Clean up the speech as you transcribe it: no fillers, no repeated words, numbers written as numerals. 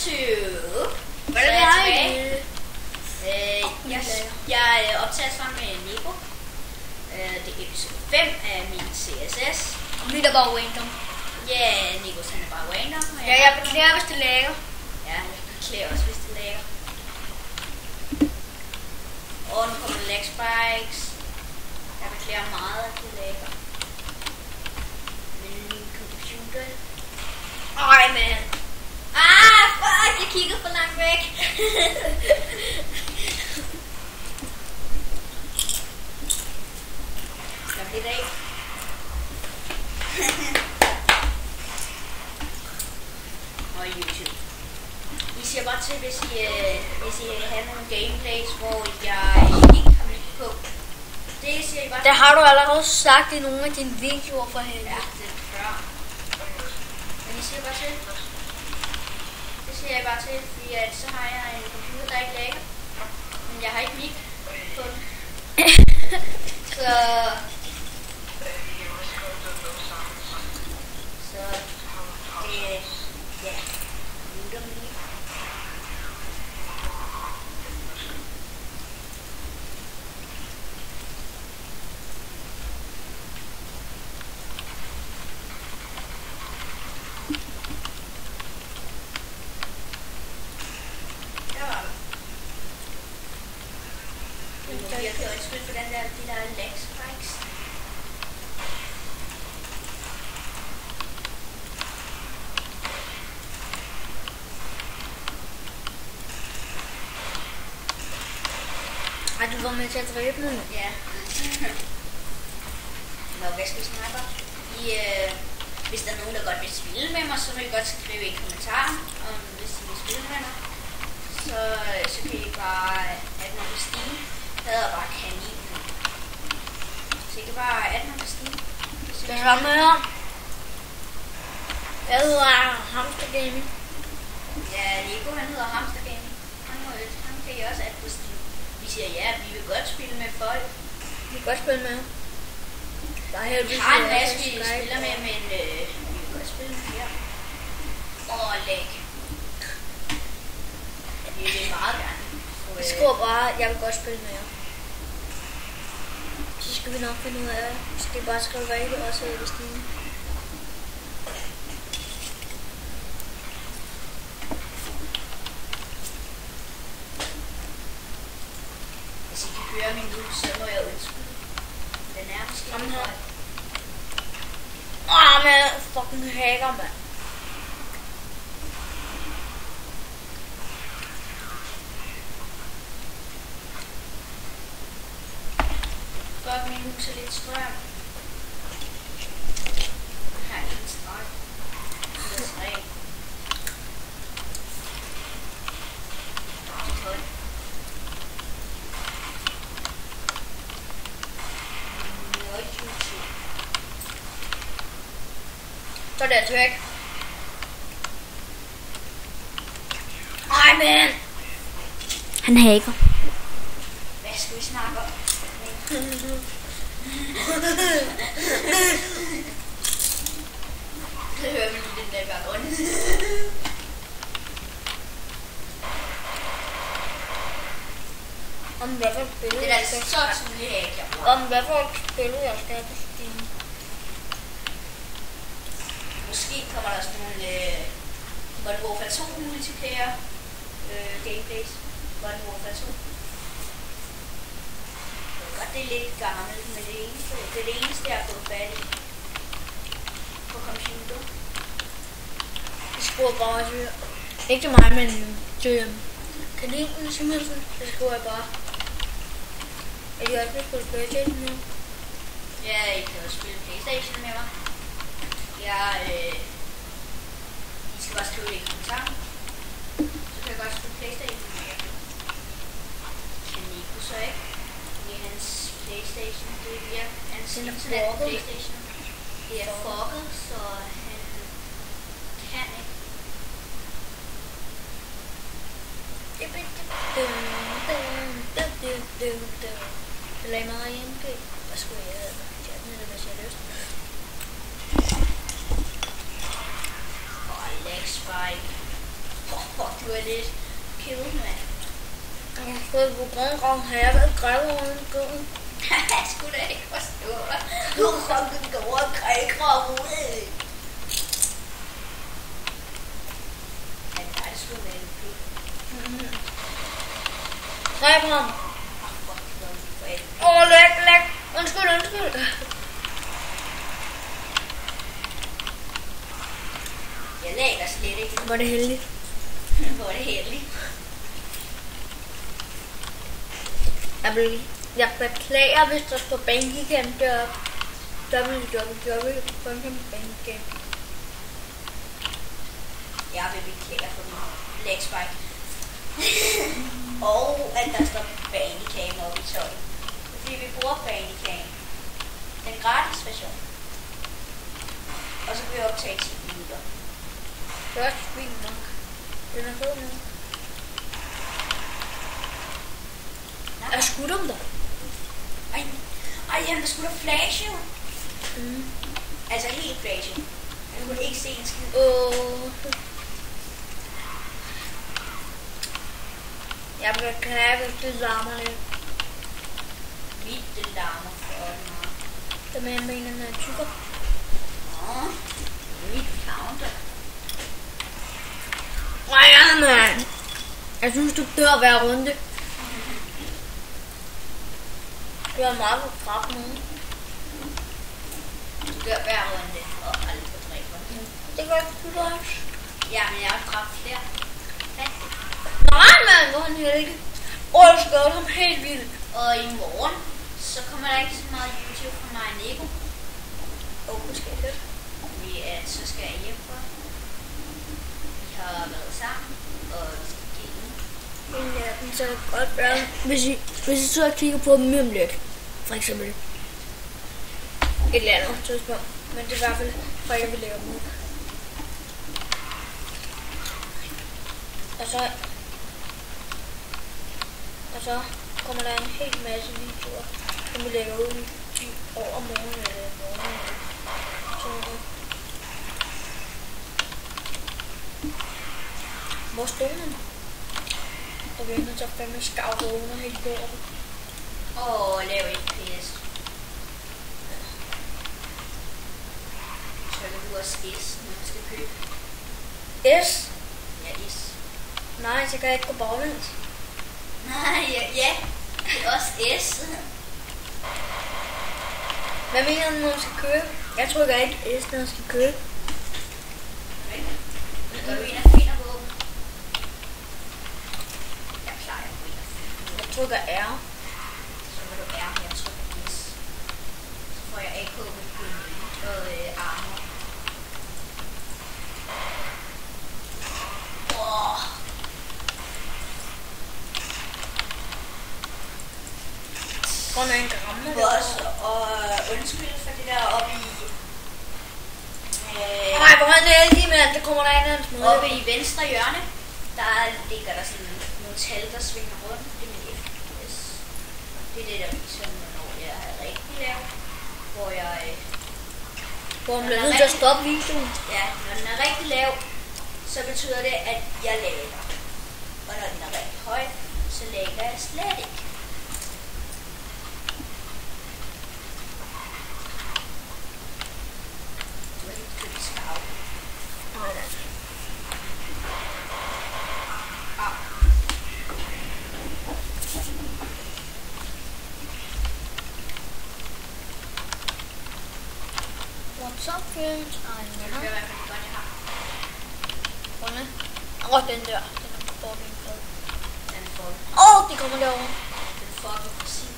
YouTube. Hvordan er det? Jeg optager sammen med Nico. Det er episode 5 af min CSS. Og mit er bare random. Ja, Nico han er bare random. Ja, jeg beklager, hvis det lægger. Ja, jeg beklager også, hvis det lægger. Og nu kommer lag spikes. Jeg beklager meget, at det lægger. Men min computer... Ej, man. Fuck, jeg kigger for langt væk. Slap lidt af. Og YouTube. I siger bare til, hvis I har nogle gameplays, hvor jeg ikke har mit på. Det siger I bare. Det har du allerede sagt i nogle af dine videoer for helvede. Ja, det er før. Men I siger bare til. Det siger jeg bare til, fordi at så har jeg en computer, der ikke lægger. Men jeg har ikke mic på den. Så det, ja, mutter mig lige. Der var den. Nu må jeg køre et skridt på de der lag spikes. Har du været med til at dræbe mig? Ja. Nå, hvad skal vi snakke om? Hvis der er nogen, der godt vil spille med mig, så må I godt skrive i kommentaren, om hvis I vil spille med mig. Så kan I bare adde mig på Steam. Jeg hedder bare Kaninen. Så I kan bare adde mig på Steam. Det er samme her. Jeg hedder Hamster Gaming. Ja, Nico han hedder Hamster Gaming. Han kan I også adde på Steam. Vi siger ja, vi vil godt spille med folk. Vi kan godt spille med. Vi har en masse, vi spiller med, men vi vil godt spille med her. Og læg. Vi vil meget gerne. Jeg skriver bare, jeg vil godt spille med jer. Så skal vi nok finde ud af det. Så skal I bare skrive rigtigt også i Steam. Hvis I kan høre min lyd, så må jeg undskylde. Den er måske Jamen lidt her. høj. Man, fucking hacker, mand. Fuck, min hus er lidt strøm. Her er en strøm. Det er 3. Det er højt. Så er det altså væk. Ej, man. Han hacker. Hvad skal vi snakke om? Det hører man lige den der baggrund. Om hvad for et billede Det er jeg da skal så tydeligt hack, jeg bruger. Om hvad for et billede jeg skal have på Steam. Måske kommer der sådan nogle Modern Warfare 2 multiplayer gameplays. Modern Warfare 2. Jeg ved godt, det er lidt gammelt, men det er det eneste, jeg har fået fat i på computer. Jeg skriver bare også ikke til mig, men til kaninen simpelthen. Så skriver jeg bare. Er de også på PlayStation nu? Ja, I kan også spille PlayStation med mig. I skal bare skrive det i kommentaren. Så kan jeg godt spille PlayStation med jer. Kan Nico så ikke? Det er hans PlayStation. Det er via hans internet PlayStation. Det er fucket, så han kan ikke. Jeg lagde mig i en bil. Hvad skulle jeg have? Chatten eller hvad seriøst? Leg spike. du er lidt kædet, mand. Jeg har fået på grøngrøn her. Jeg har været grævet over den gården. Jeg skulle da ikke forstå. Du har rykket over og grækker ud. Ja, det er det sgu med en pik. Dræb ham. Læg. Undskyld. Jeg lægger slet ikke. Var det heldigt? Hvor er det heldigt. Jeg beklager, hvis der står Bandicam deroppe. www.bandicam. Jeg vil beklage for min legspike. Og at der står Bandicam oppe i toppen. Fordi vi bruger Bandicam. Den gratis version. Og så kan vi optage 10 minutter. Det er også fint nok. Den er fed nu. Jeg skudt om dig. Ej, han skulle da flashe jo. Altså helt flashe. Han kunne ikke se en skid. Jeg beklager, hvis det larmer lidt. Det larmer for meget. Det med, jeg mener, den er tykker. Mit counter. Ja, man. Jeg synes, du dør hver runde. Du er meget på krab nu. Du dør hver runde. Og aldrig på 3 runder. Det gør du da også. Ja, men jeg har dræbt flere. Nej, mand, hvor er han heldig. Jeg skød ham helt vildt. Og i morgen, så kommer der ikke så meget YouTube fra mig og Nico. Måske lidt. Så skal jeg hjem for. Vi har været sammen, og vi skal game. Ja, den så godt være. Hvis I så kigger på dem om lidt, for eksempel et eller andet tidspunkt. Men det er i hvert fald, for jeg vil lave dem. Og så kommer der en hel masse videoer, som vi lægger ud i over morgenen eller morgenen. Hvor stod den? Og vi er nødt til at fandme skavre under hele bordet. Lav et PS. Så kan du også S, når du skal købe. S? Ja, S. Nej, så kan jeg ikke gå baglæns. Nej, ja. Det er også S. Hvad mener du, når man skal købe? Jeg tror ikke S, når man skal købe. Går du ind og finder på dem? Jeg plejer at gå ind og finde på dem. Jeg trykker R. Så må du R, jeg trykker S. Så får jeg AK med og armor. Hvor er en gammel Og undskyld for det der oppe i... Nej, hvor er det heldig, men det kommer der ind hans måde. Oppe i venstre hjørne, der ligger der sådan nogle tal, der svinger rundt. Det er min FPS. Det er det, der viser, når jeg er rigtig lav. Hvor man bliver nødt til at stoppe videoen. Ja, når den er rigtig lav, så betyder det, at jeg lægger. Og når den er rigtig høj, så lægger jeg slet ikke. Du har ikke købt skarv. Nej. What's up, friends? Det er i hvert fald godt, jeg har. Hvordan? Den der. Den er fucking fed. Den får De kommer derovre. den fucking præcis.